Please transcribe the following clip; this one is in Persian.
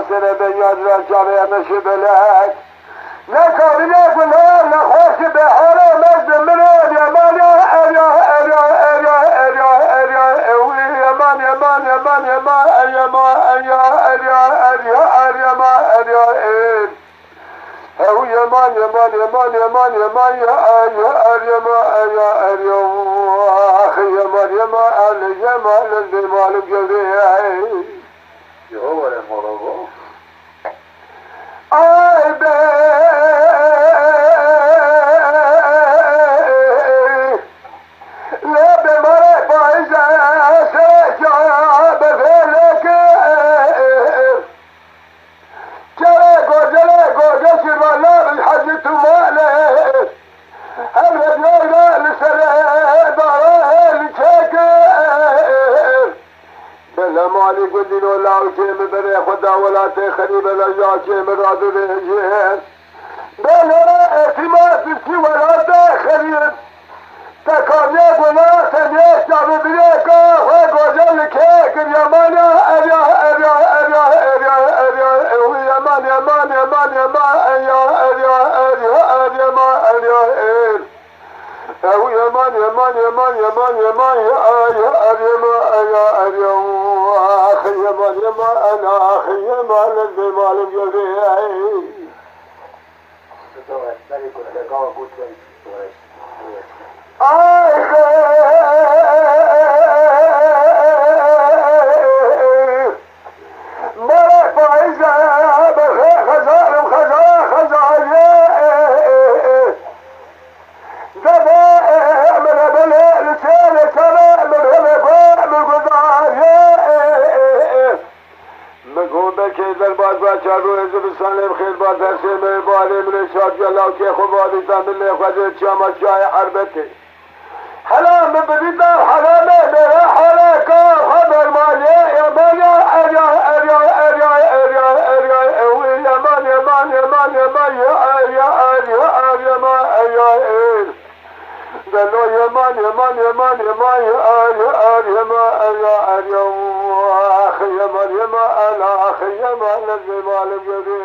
سنه به یاد را جامعه مشی بلک نکابینه گلها نخوش به حالا مجد منه یمان اریا اریا اریا اریا اریا اوی یمان یمان یمان یمان یمان اریا اریا اریا اریا ما اریا او یمان یمان یمان یمان یمان یا اریا ما اریا اریا آخی یمان یمان ال یمان ال مالم جوری یهو مرابو آی به لب مرا پایزه سجا بفلک جره گوجه شروالا بالحج تماله الرجل لسره داره لچکر بلا مالی گلین و لاوچه بره خدا ولات خریب لجاچه مراد رجه بلا اعتماد بسی ولات خریب تکامیه گناه سنیه شابه بیره که خواه گوجه لکه کر یمانا اریا اریا اریا اریا اریا اوی یمان یمان یمان یمان اریا اریا اریا اریا ما اریا ایر او یمان یمان یمان یمان یمان اریا اریا ما اریا اریا آخی یمان یمان انا آخی یمان لزی مالم یوزی تو بری کنه گاه بود مرا پایزه بخی خزارم خزایه زده من بله لسه من گذاریه مگون بکه در باز بچه رو زبستان خیل باز هسته بالی من شاد جلاو که خوبادی تامل خواهد چامت جای حربته حلام بدیدار حلامه بره حرکا خبر مالیه یمانیا اریا اریا اریا اریا اریا اوی یمان یمان یمان یمان یا اریا اریا اریا ما اریا ایر دلو یمان یمان یمان یمان یا اریا اریا ما اریا اریا آخی یمان یمان آخی یمان لزی مالم یدی